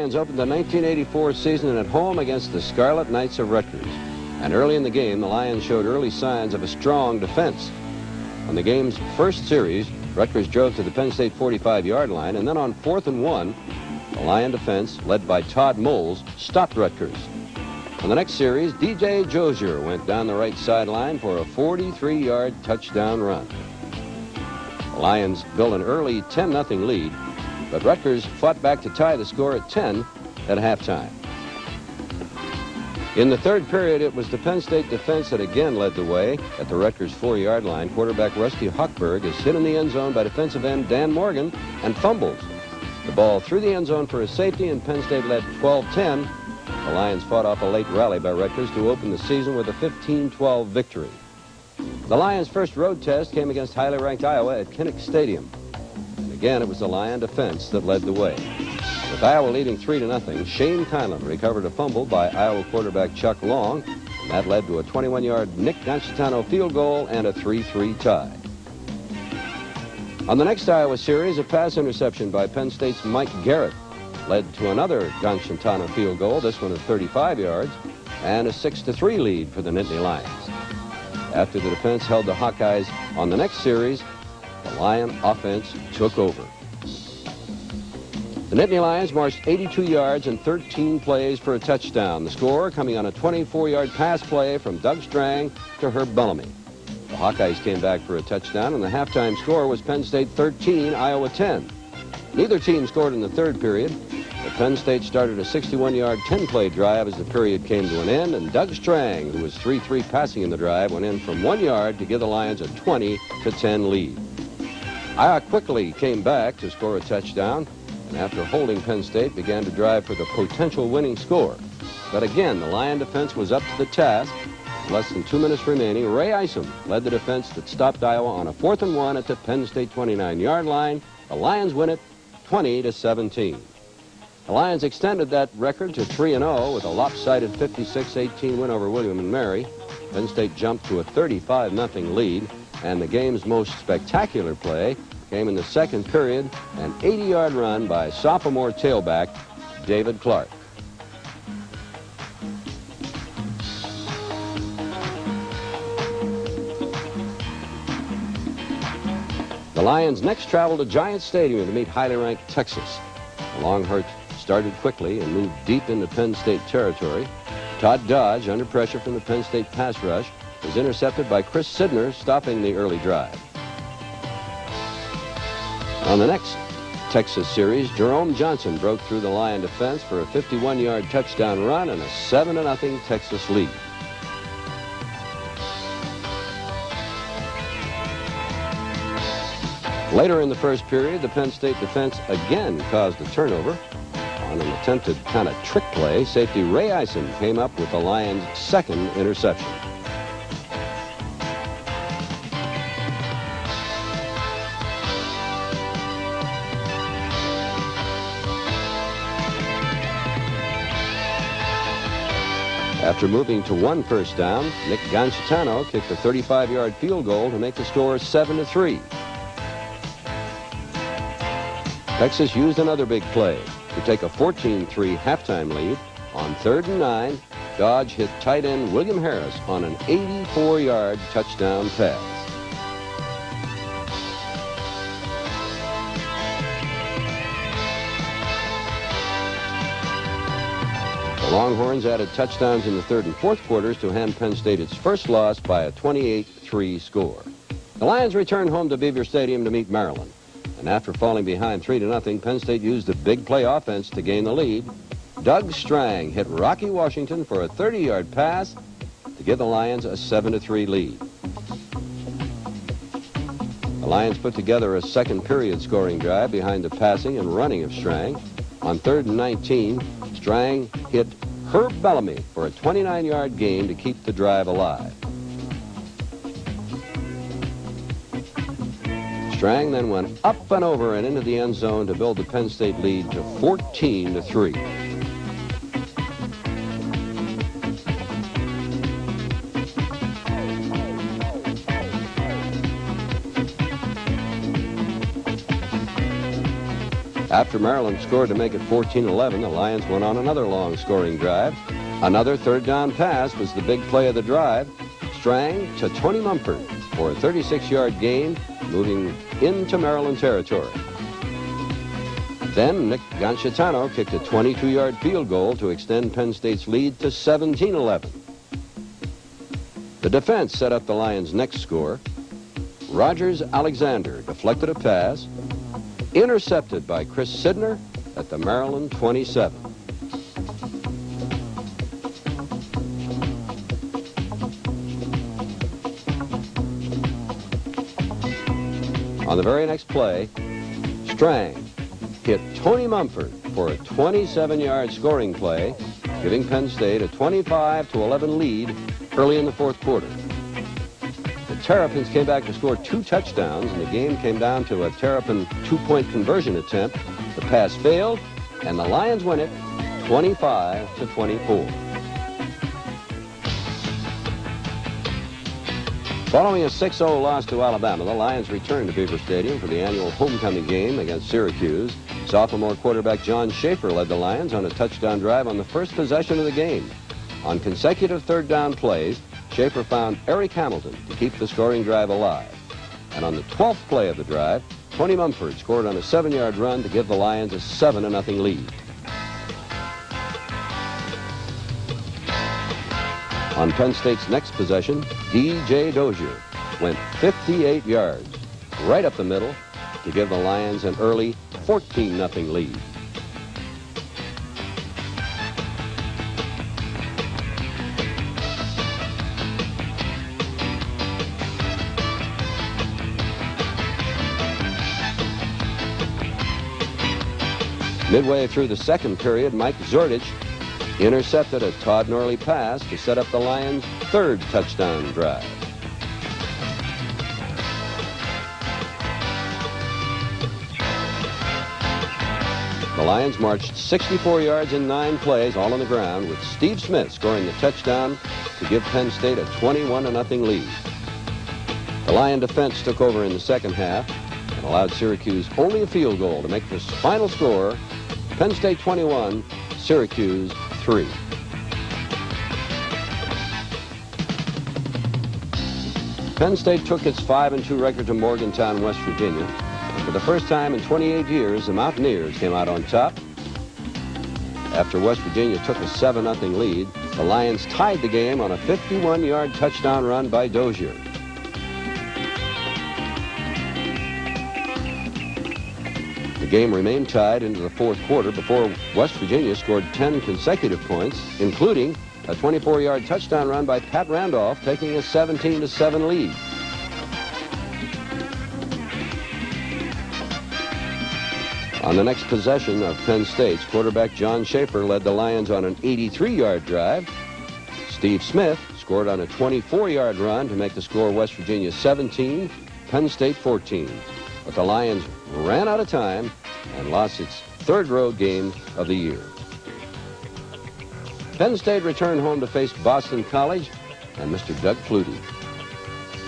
Lions opened the 1984 season at home against the Scarlet Knights of Rutgers. And early in the game, the Lions showed early signs of a strong defense. On the game's first series, Rutgers drove to the Penn State 45-yard line, and then on 4th and 1, the Lion defense, led by Todd Moles, stopped Rutgers. On the next series, D.J. Josier went down the right sideline for a 43-yard touchdown run. The Lions built an early 10-0 lead, but Rutgers fought back to tie the score at 10 at halftime. In the third period, it was the Penn State defense that again led the way. At the Rutgers 4-yard line, quarterback Rusty Hochberg is hit in the end zone by defensive end Dan Morgan and fumbles. The ball through the end zone for a safety, and Penn State led 12-10. The Lions fought off a late rally by Rutgers to open the season with a 15-12 victory. The Lions' first road test came against highly ranked Iowa at Kinnick Stadium. And again, it was the Lion defense that led the way. With Iowa leading 3-0, Shane Kylan recovered a fumble by Iowa quarterback Chuck Long, and that led to a 21-yard Nick Gancitano field goal and a 3-3 tie. On the next Iowa series, a pass interception by Penn State's Mike Garrett led to another Gancitano field goal, this one at 35 yards, and a 6-3 lead for the Nittany Lions. After the defense held the Hawkeyes on the next series, the Lion offense took over. The Nittany Lions marched 82 yards and 13 plays for a touchdown. The score coming on a 24-yard pass play from Doug Strang to Herb Bellamy. The Hawkeyes came back for a touchdown, and the halftime score was Penn State 13, Iowa 10. Neither team scored in the third period, but Penn State started a 61-yard, 10-play drive as the period came to an end, and Doug Strang, who was 3-3 passing in the drive, went in from 1 yard to give the Lions a 20-10 lead. Iowa quickly came back to score a touchdown, and after holding Penn State, began to drive for the potential winning score. But again, the Lion defense was up to the task. With less than 2 minutes remaining, Ray Isom led the defense that stopped Iowa on a 4th and 1 at the Penn State 29-yard line. The Lions win it 20-17. The Lions extended that record to 3-0 with a lopsided 56-18 win over William & Mary. Penn State jumped to a 35-0 lead, and the game's most spectacular play came in the second period, an 80-yard run by sophomore tailback David Clark. The Lions next traveled to Giant Stadium to meet highly ranked Texas. The Longhorns started quickly and moved deep into Penn State territory. Todd Dodge, under pressure from the Penn State pass rush, was intercepted by Chris Sidner, stopping the early drive. On the next Texas series, Jerome Johnson broke through the Lion defense for a 51-yard touchdown run and a 7-0 Texas lead. Later in the first period, the Penn State defense again caused a turnover. On an attempted kind of trick play, safety Ray Isom came up with the Lions' second interception. After moving to 1 first down, Nick Gancitano kicked a 35-yard field goal to make the score 7-3. Texas used another big play to take a 14-3 halftime lead. On 3rd and 9, Dodge hit tight end William Harris on an 84-yard touchdown pass. The Longhorns added touchdowns in the third and fourth quarters to hand Penn State its first loss by a 28-3 score. The Lions returned home to Beaver Stadium to meet Maryland. And after falling behind 3-0, Penn State used a big play offense to gain the lead. Doug Strang hit Rocky Washington for a 30-yard pass to give the Lions a 7-3 lead. The Lions put together a second period scoring drive behind the passing and running of Strang. On 3rd and 19, Strang hit Herb Bellamy for a 29-yard gain to keep the drive alive. Strang then went up and over and into the end zone to build the Penn State lead to 14-3. After Maryland scored to make it 14-11, the Lions went on another long scoring drive. Another third down pass was the big play of the drive. Strang to Tony Mumford for a 36-yard gain, moving into Maryland territory. Then Nick Gancitano kicked a 22-yard field goal to extend Penn State's lead to 17-11. The defense set up the Lions' next score. Rogers Alexander deflected a pass, intercepted by Chris Sidner at the Maryland 27. On the very next play, Strang hit Tony Mumford for a 27-yard scoring play, giving Penn State a 25-11 lead early in the fourth quarter. The Terrapins came back to score 2 touchdowns, and the game came down to a Terrapin 2-point conversion attempt. The pass failed, and the Lions win it 25-24. Following a 6-0 loss to Alabama, the Lions returned to Beaver Stadium for the annual homecoming game against Syracuse. Sophomore quarterback John Schaefer led the Lions on a touchdown drive on the first possession of the game. On consecutive third down plays, Schaefer found Eric Hamilton to keep the scoring drive alive. And on the 12th play of the drive, Tony Mumford scored on a 7-yard run to give the Lions a 7-0 lead. On Penn State's next possession, D.J. Dozier went 58 yards right up the middle to give the Lions an early 14-0 lead. Midway through the second period, Mike Zordich intercepted a Todd Norley pass to set up the Lions' third touchdown drive. The Lions marched 64 yards in 9 plays, all on the ground, with Steve Smith scoring the touchdown to give Penn State a 21-0 lead. The Lion defense took over in the second half and allowed Syracuse only a field goal to make this final score: Penn State 21, Syracuse 3. Penn State took its 5-2 record to Morgantown, West Virginia. For the first time in 28 years, the Mountaineers came out on top. After West Virginia took a 7-0 lead, the Lions tied the game on a 51-yard touchdown run by Dozier. The game remained tied into the fourth quarter before West Virginia scored 10 consecutive points, including a 24-yard touchdown run by Pat Randolph, taking a 17-7 lead. On the next possession of Penn State's, quarterback John Schaefer led the Lions on an 83-yard drive. Steve Smith scored on a 24-yard run to make the score West Virginia 17, Penn State 14. But the Lions ran out of time and lost its third road game of the year. Penn State returned home to face Boston College and Mr. Doug Flutie.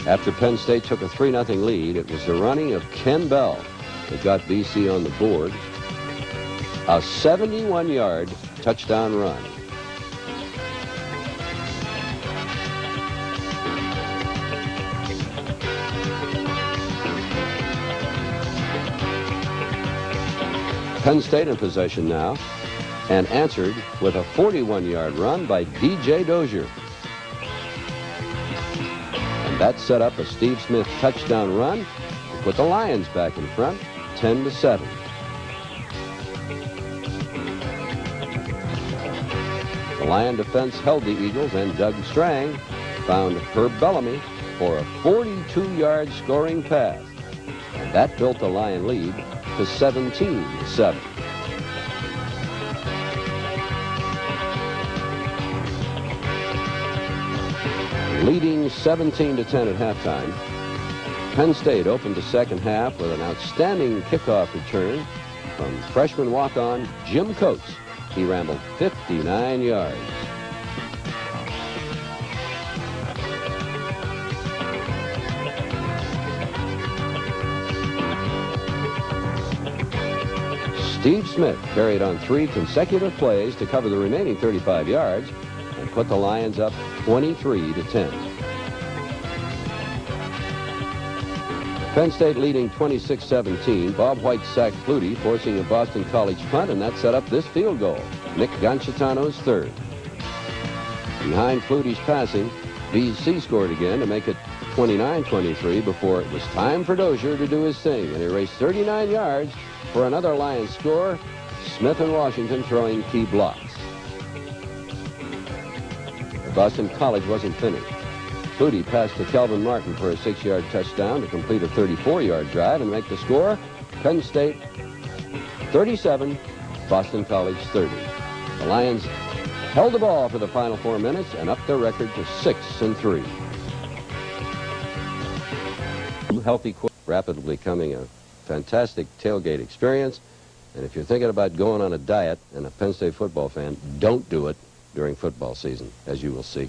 After Penn State took a 3-0 lead, it was the running of Ken Bell that got BC on the board. A 71-yard touchdown run. Penn State in possession now, and answered with a 41-yard run by D.J. Dozier. And that set up a Steve Smith touchdown run to put the Lions back in front, 10-7. The Lion defense held the Eagles, and Doug Strang found Herb Bellamy for a 42-yard scoring pass. And that built the Lion lead to 17-7. Leading 17-10 at halftime, Penn State opened the second half with an outstanding kickoff return from freshman walk-on Jim Coates. He rambled 59 yards. Steve Smith carried on 3 consecutive plays to cover the remaining 35 yards and put the Lions up 23-10. Penn State leading 26-17. Bob White sacked Flutie, forcing a Boston College punt, and that set up this field goal, Nick Gancitano's third. Behind Flutie's passing, BC scored again to make it 29-23 before it was time for Dozier to do his thing, and he raced 39 yards for another Lions score, Smith and Washington throwing key blocks. Boston College wasn't finished. Flutie passed to Kelvin Martin for a 6-yard touchdown to complete a 34-yard drive and make the score, Penn State 37, Boston College 30. The Lions held the ball for the final 4 minutes and upped their record to 6-3. Healthy, rapidly becoming a fantastic tailgate experience. And if you're thinking about going on a diet and a Penn State football fan, don't do it during football season, as you will see.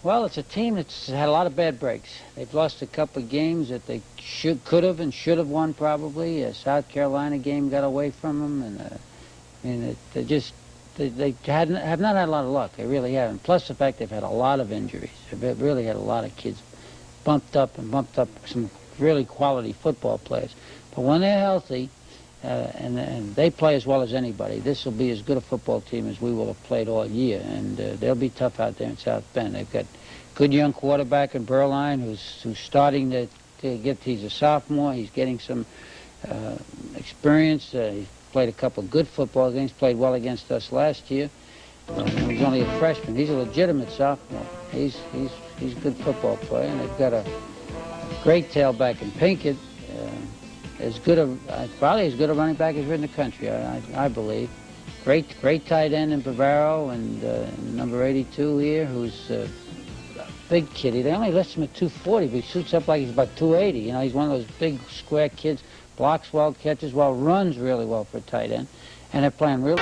Well, it's a team that's had a lot of bad breaks. They've lost a couple of games that they could have and should have won probably. A South Carolina game got away from them, and they have not had a lot of luck. They really haven't. Plus the fact they've had a lot of injuries. They've really had a lot of kids bumped up some really quality football players. But when they're healthy, and they play as well as anybody, this will be as good a football team as we will have played all year, and they'll be tough out there in South Bend. They've got good young quarterback in Berline who's starting to get, he's a sophomore, he's getting some experience. He's played a couple of good football games, played well against us last year. He was only a freshman. He's a legitimate sophomore. He's a good football player, and they've got a great tailback in Pinkett. Probably as good a running back as in the country, I believe. Great tight end in Bavaro, and number 82 here, who's a big kid. They only list him at 240, but he shoots up like he's about 280. You know, he's one of those big square kids, blocks well, catches well, runs really well for a tight end, and they're playing really.